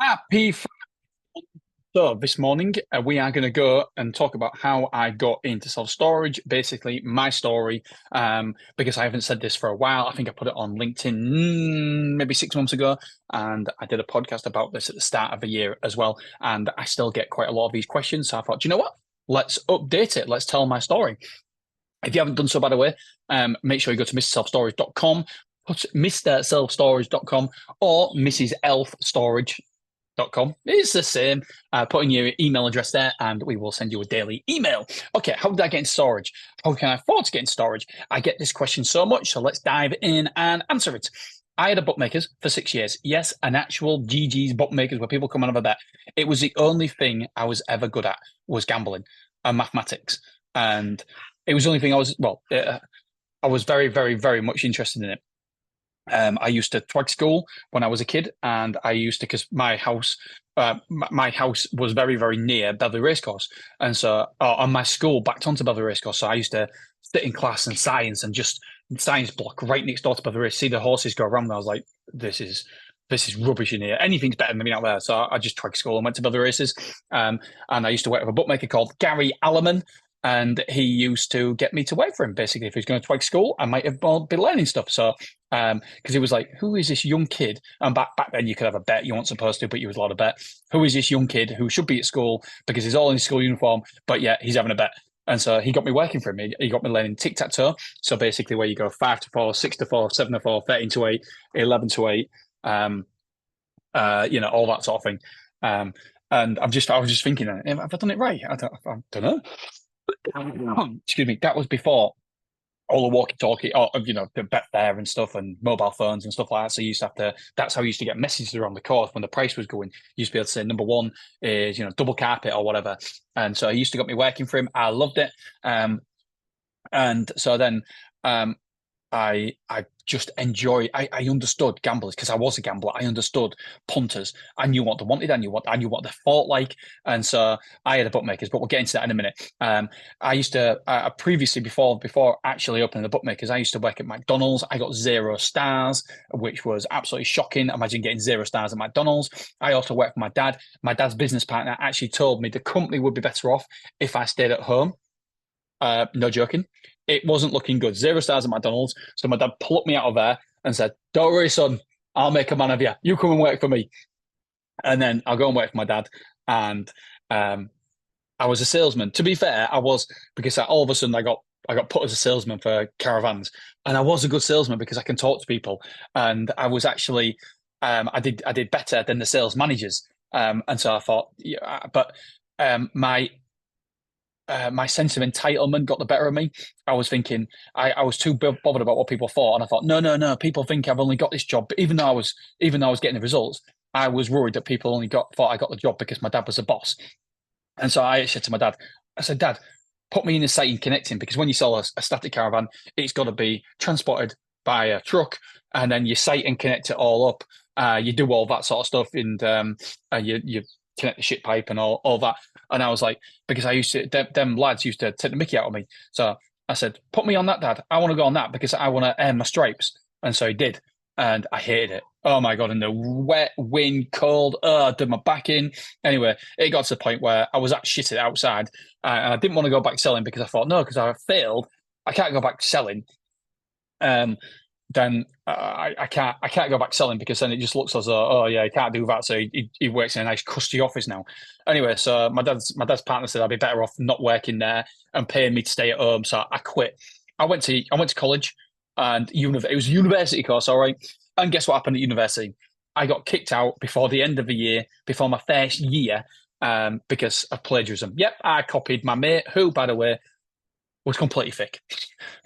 Happy. So this morning we are going to go and talk about how I got into self-storage, basically my story, because I haven't said this for a while. I think I put it on LinkedIn maybe 6 months ago, and I did a podcast about this at the start of the year as well. And I still get quite a lot of these questions. So I thought, you know what? Let's update it. Let's tell my story. If you haven't done so, by the way, make sure you go to mrselfstorage.com, put mrselfstorage.com or Mrs. Elf Storage.com. It's the same. Put in your email address there and we will send you a daily email. Okay, how did I get in storage? How can I afford to get in storage? I get this question so much, so let's dive in and answer it. I had a bookmakers for 6 years. Yes, an actual GG's bookmakers where people come and have a bet. It was the only thing I was ever good at was gambling and mathematics. And it was the only thing I was very, very, very much interested in it. I used to twag school when I was a kid, and I used to because my house was very, very near Beverley Racecourse, and so on my school backed onto Beverley Racecourse. So I used to sit in class and science science block right next door to Beverley Race, see the horses go around. And I was like, this is rubbish in here. Anything's better than being out there. So I just twag school and went to Beverley Races. And I used to work with a bookmaker called Gary Alleman, and he used to get me to work for him. Basically, if he was going to twag school, I might have been learning stuff. So, because he was like, "Who is this young kid?" And back then, you could have a bet. You weren't supposed to, but you was allowed to bet. Who is this young kid who should be at school because he's all in his school uniform, but yet he's having a bet? And so he got me working for him. He got me learning tic tac toe. So basically, where you go 5 to 4, 6 to 4, 7 to 4, 13 to 8, 11 to 8, all that sort of thing. And I was just thinking, have I done it right? I don't know. Excuse me, that was before all the walkie-talkie, or the Betfair and stuff, and mobile phones and stuff like that. So you used to have to. That's how you used to get messages around the course when the price was going. You used to be able to say number one is double carpet or whatever. And so he used to got me working for him. I loved it. And so then I just I understood gamblers because I was a gambler. I understood punters. I knew what they wanted. I knew what they fought like. And so I had a bookmakers, but we'll get into that in a minute. I used to previously before actually opening the bookmakers, I used to work at McDonald's. I got 0 stars, which was absolutely shocking. Imagine getting 0 stars at McDonald's. I also worked for my dad. My dad's business partner actually told me the company would be better off if I stayed at home. No joking. It wasn't looking good. 0 stars at McDonald's. So my dad plucked me out of there and said, "Don't worry, son. I'll make a man of you. You come and work for me." And then I'll go and work for my dad. And I was a salesman. To be fair, I was because all of a sudden I got put as a salesman for caravans, and I was a good salesman because I can talk to people. And I was actually I did better than the sales managers. And so I thought, yeah, but my my sense of entitlement got the better of me. I was thinking I was too bothered about what people thought, and I thought, no, no, no. People think I've only got this job, but even though I was getting the results, I was worried that people only thought I got the job because my dad was a boss. And so I said to my dad, I said, "Dad, put me in a site and connecting because when you sell a static caravan, it's got to be transported by a truck, and then you site and connect it all up. You do all that sort of stuff, and you connect the shit pipe and all that." And I was like, because I used to, them lads used to take the mickey out of me. So I said, "Put me on that, Dad. I want to go on that because I want to earn my stripes." And so he did. And I hated it. Oh my God. And the wet, wind, cold, I did my back in. Anyway, it got to the point where I was that shitted outside. And I didn't want to go back selling because I thought, no, because I failed. I can't go back selling. Um, then I can't go back selling because then it just looks as though, oh yeah, he can't do that. So he works in a nice custy office now. Anyway, so my dad's partner said I'd be better off not working there and paying me to stay at home. So I quit. I went to college and it was a university course, all right. And guess what happened at university? I got kicked out before the end of the year, before my first year, because of plagiarism. Yep, I copied my mate, who, by the way, was completely thick.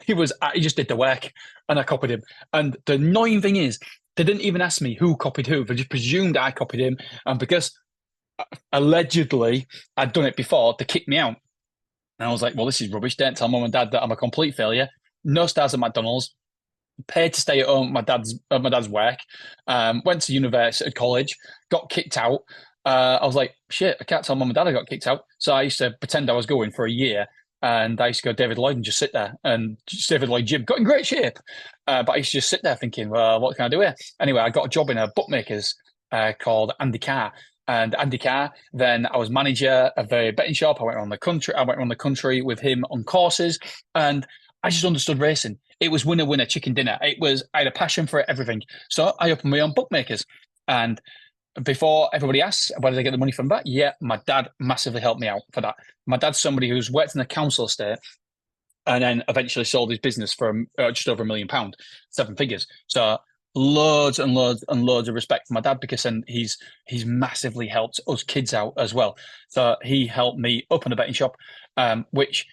He just did the work and I copied him. And the annoying thing is, they didn't even ask me who copied who. They just presumed I copied him. And because allegedly I'd done it before, they kicked me out. And I was like, well, this is rubbish. Don't tell mum and dad that I'm a complete failure. No stars at McDonald's. Paid to stay at home at my dad's work. Went to university, college, got kicked out. I was like, shit, I can't tell mum and dad I got kicked out. So I used to pretend I was going for a year. And I used to go David Lloyd and just sit there. And just David Lloyd gym got in great shape. But I used to just sit there thinking, well, what can I do here? Anyway, I got a job in a bookmakers called Andy Carr. And Andy Carr, then I was manager of a betting shop. I went around the country. I went around the country with him on courses, and I just understood racing. It was winner, winner, chicken dinner. I had a passion for everything. So I opened my own bookmakers. And before everybody asks, where did I get the money from that? Yeah, my dad massively helped me out for that. My dad's somebody who's worked in the council estate and then eventually sold his business for just over £1 million, 7 figures. So loads and loads and loads of respect for my dad, because then he's massively helped us kids out as well. So he helped me open a betting shop, which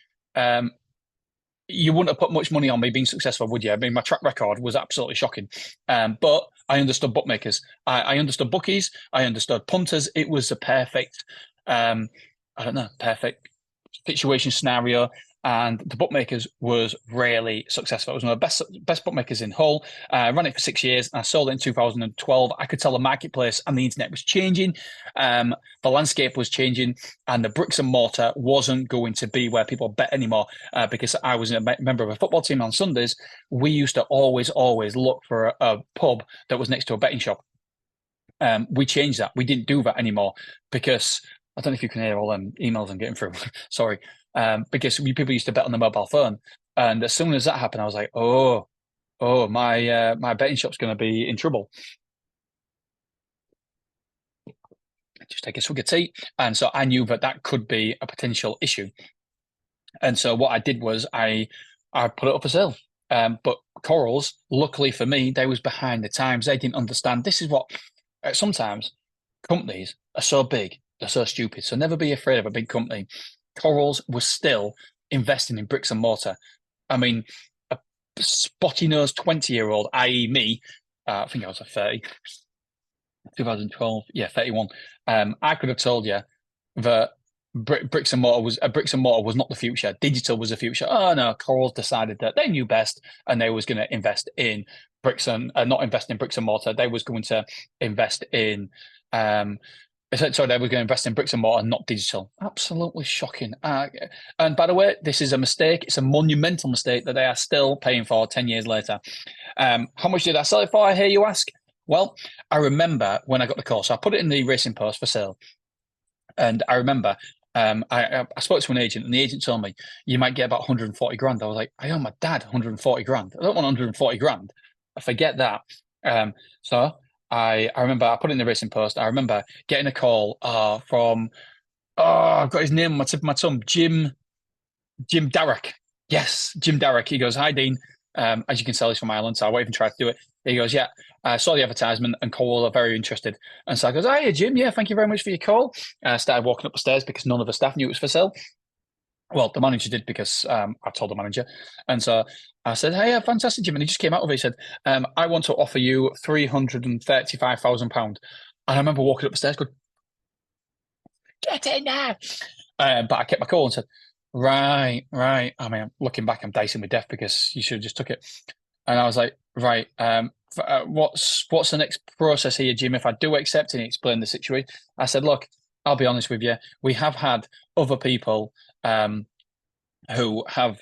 you wouldn't have put much money on me being successful, would you? I mean, my track record was absolutely shocking. But I understood bookmakers. I understood bookies. I understood punters. It was a perfect, perfect situation scenario. And the bookmakers was really successful. It was one of the best bookmakers in Hull. I ran it for 6 years, and I sold it in 2012. I could tell the marketplace and the internet was changing. The landscape was changing, and the bricks and mortar wasn't going to be where people bet anymore. Because I was a member of a football team on Sundays, we used to always look for a pub that was next to a betting shop. We changed that. We didn't do that anymore because I don't know if you can hear all them emails I'm getting through. Sorry. Because people used to bet on the mobile phone, and as soon as that happened, I was like, "Oh, my betting shop's going to be in trouble." Just take a swig of tea, and so I knew that could be a potential issue. And so what I did was I put it up for sale. But Corals, luckily for me, they was behind the times. They didn't understand. This is what sometimes companies are so big, they're so stupid. So never be afraid of a big company. Corals was still investing in bricks and mortar. I mean, a spotty-nosed 20-year-old, i.e. me, I think I was a 30, 2012, yeah, 31. I could have told you that bricks and mortar was not the future. Digital was the future. Oh no, Corals decided that they knew best, and they was going to invest in bricks and not invest in bricks and mortar. They was going to invest in so they were going to invest in bricks and mortar, not digital. Absolutely shocking. And by the way, this is a mistake. It's a monumental mistake that they are still paying for 10 years later. How much did I sell it for, I hear you ask? Well, I remember when I got the call. So I put it in the Racing Post for sale. And I remember I spoke to an agent, and the agent told me, you might get about 140 grand. I was like, I owe my dad 140 grand. I don't want 140 grand. I forget that. So I remember I put it in the Racing Post. I remember getting a call from I've got his name on my tip of my tongue, Jim Darrock. Yes, Jim Darrock. He goes, "Hi Dean, as you can tell, he's from Ireland, so I won't even try to do it." He goes, "Yeah, I saw the advertisement and Cole are very interested." And so I goes, "Hiya Jim, yeah, thank you very much for your call." I started walking up the stairs because none of the staff knew it was for sale. Well, the manager did because I told the manager. And so I said, "Hey, fantastic, Jim." And he just came out of it. He said, "I want to offer you £335,000. And I remember walking up the stairs going, "Get in there." But I kept my cool and said, right. I mean, looking back, I'm dicing with death because you should have just took it. And I was like, right, what's the next process here, Jim? If I do accept, and he explained the situation, I said, "Look, I'll be honest with you. We have had other people who have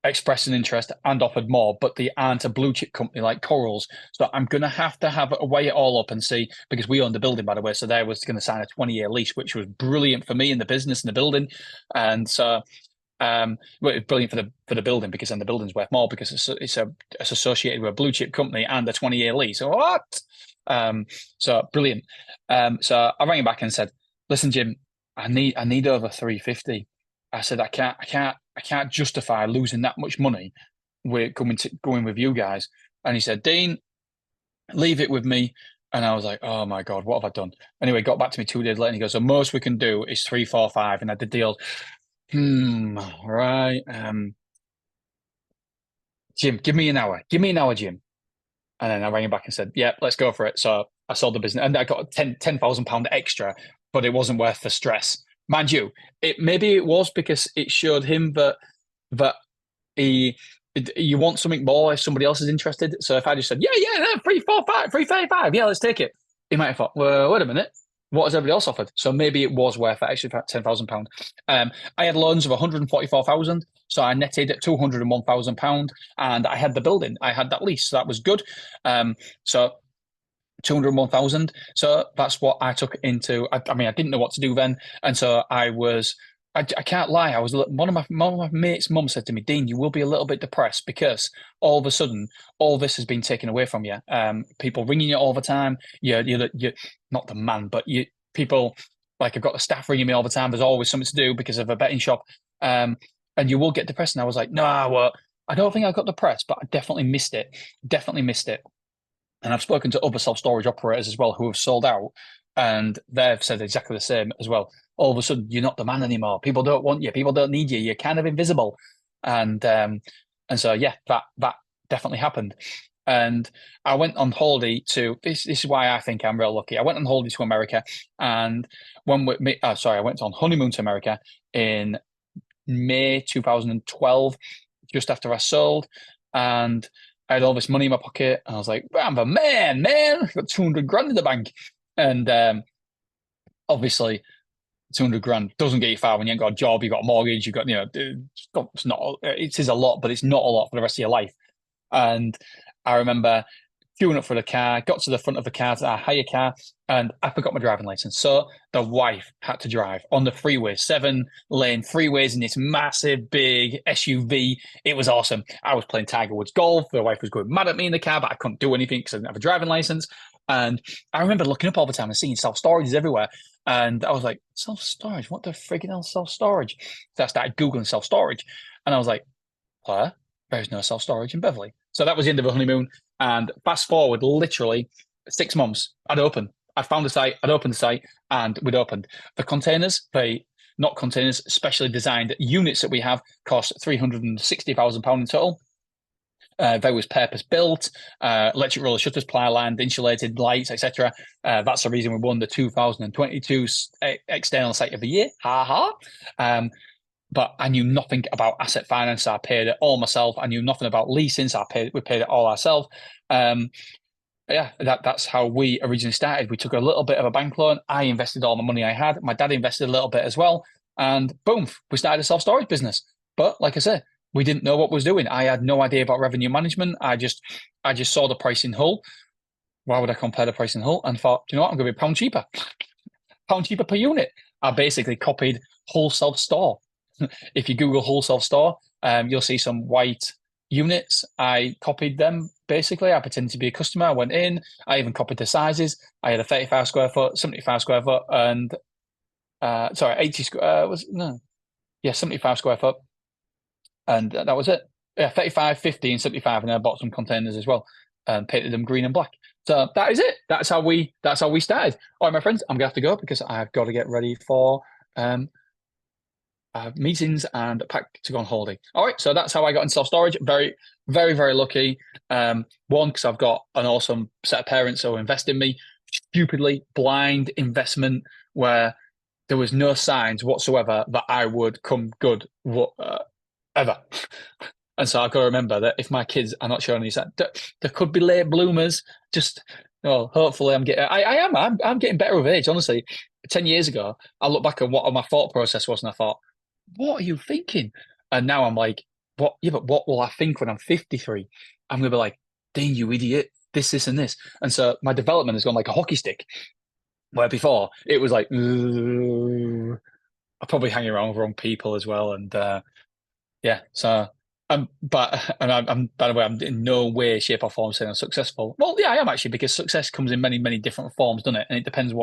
expressed an interest and offered more, but they aren't a blue chip company like Corals. So I'm going to have weigh it all up and see," because we own the building, by the way. So they was going to sign a 20-year lease, which was brilliant for me in the business and the building. And so well, it's brilliant for the building, because then the building's worth more because it's associated with a blue chip company and a 20-year lease. So what? So brilliant. So I rang him back and said, "Listen, Jim, I need over 350. I said, I can't justify losing that much money with going with you guys." And he said, "Dean, leave it with me." And I was like, "Oh my God, what have I done?" Anyway, got back to me 2 days later, and he goes, "The most we can do is 345." And I did the old, right. Jim, give me an hour. Give me an hour, Jim. And then I rang him back and said, "Yeah, let's go for it." So I sold the business, and I got £10,000 extra, but it wasn't worth the stress. Mind you, maybe it was because it showed him that you want something more if somebody else is interested. So if I just said, yeah, 345, 335, yeah, let's take it, he might have thought, well, wait a minute, what has everybody else offered? So maybe it was worth that extra £10,000. I had loans of 144,000, so I netted at £201,000, and I had the building, I had that lease, so that was good. So 201,000. So that's what I took into. I mean, I didn't know what to do then, and so I was. I can't lie. I was one of my mates' mum said to me, "Dean, you will be a little bit depressed because all of a sudden all this has been taken away from you. People ringing you all the time. You're not the man, but people like I've got the staff ringing me all the time. There's always something to do because of a betting shop, and you will get depressed." And I was like, "No, well, I don't think I got depressed, but I definitely missed it. Definitely missed it." And I've spoken to other self-storage operators as well who have sold out, and they've said exactly the same as well. All of a sudden, you're not the man anymore. People don't want you. People don't need you. You're kind of invisible, and so yeah, that definitely happened. And I went on holiday to this. This is why I think I'm real lucky. I went on holiday to America, and I went on honeymoon to America in May 2012, just after I sold, and I had all this money in my pocket, and I was like, "I'm the man! I've got 200 grand in the bank." And obviously, 200 grand doesn't get you far when you ain't got a job, you've got a mortgage, you've got, it's not, it is a lot, but it's not a lot for the rest of your life. And I remember queuing up for the car, got to the front of the car, to hire car, and I forgot my driving license. So the wife had to drive on the freeway, 7-lane freeways in this massive, big SUV. It was awesome. I was playing Tiger Woods golf. The wife was going mad at me in the car, but I couldn't do anything because I didn't have a driving license. And I remember looking up all the time and seeing self-storages everywhere. And I was like, self-storage? What the friggin' hell self-storage? So I started Googling self-storage. And I was like, Claire, there's no self-storage in Beverley. So that was the end of the honeymoon. And fast forward, literally 6 months, I'd found the site, I'd opened the site, and we'd opened. The containers, not containers, specially designed units that we have cost £360,000 in total. They was purpose built, electric roller shutters, ply lined, insulated lights, etc. That's the reason we won the 2022 external site of the year. Ha ha. But I knew nothing about asset finance. So I paid it all myself. I knew nothing about leasing. So we paid it all ourselves. Yeah, that's how we originally started. We took a little bit of a bank loan. I invested all the money I had. My dad invested a little bit as well. And boom, we started a self-storage business. But like I said, we didn't know what we was doing. I had no idea about revenue management. I just saw the price in Hull. Why would I compare the price in Hull? And thought, you know what, I'm going to be £1 cheaper. £1 cheaper per unit. I basically copied Hull self-store. If you Google Hull self-store, you'll see some white units. I copied them, basically. I pretended to be a customer. I went in. I even copied the sizes. I had a 35 square foot, 75 square foot, and 80 square, 75 square foot. And that was it. Yeah, 35, 50, and 75. And I bought some containers as well and painted them green and black. So that is it. That's how we started. All right, my friends, I'm gonna have to go because I've got to get ready for meetings and pack to go on holiday. All right, so that's how I got in self-storage. Very, very, very lucky. One, because I've got an awesome set of parents who invest in me. Stupidly blind investment where there was no signs whatsoever that I would come good ever. And so I've got to remember that if my kids are not showing any signs, there could be late bloomers. Just, hopefully I'm getting better with age. Honestly, 10 years ago, I look back at what my thought process was, and I thought, what are you thinking? And now I'm like, what? Yeah, but what will I think when I'm 53? I'm gonna be like, Dean, you idiot! This, and this. And so my development has gone like a hockey stick. Where before it was like, I probably hang around with wrong people as well, and yeah. So I'm by the way, I'm in no way, shape, or form saying I'm successful. Well, yeah, I am actually, because success comes in many, many different forms, doesn't it? And it depends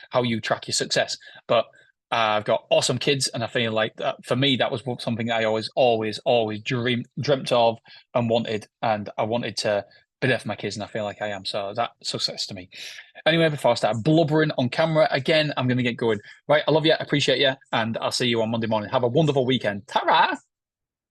how you track your success. But I've got awesome kids, and I feel like that, for me, that was something I always dreamt of and wanted, and I wanted to be there for my kids, and I feel like I am. So that's success to me. Anyway, before I start blubbering on camera again, I'm going to get going. Right, I love you, I appreciate you, and I'll see you on Monday morning. Have a wonderful weekend. Ta-ra!